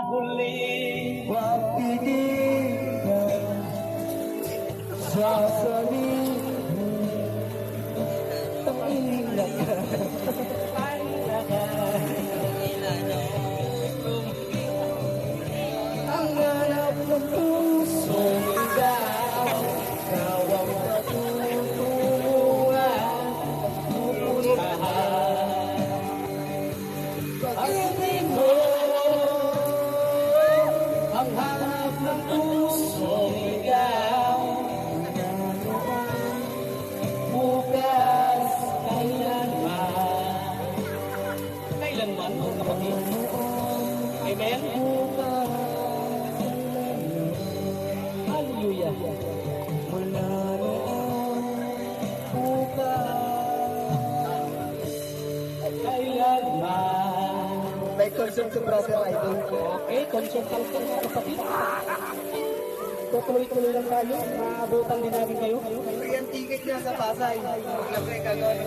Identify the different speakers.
Speaker 1: huli.
Speaker 2: Huwag titignan sa sarili. Tangina ka. Ang hanap ng pusong ikaw, ikaw ang matutuhan, pupuntahan. Pag-ibig mo, ang hanap ng pusong ikaw, bukas, kailanman.
Speaker 1: Kailanman, mga kapatid. Amen?
Speaker 2: Hallelujah. Mula noon, bukas,
Speaker 1: Kailanman.
Speaker 2: may concern to brother idol.
Speaker 1: Okay, consult ka mga kapatid. Tutuloy-tuloy lang tayo. Maabutan din namin kayo.
Speaker 2: Free ang ticket niya sa Pasay. Maglagay ka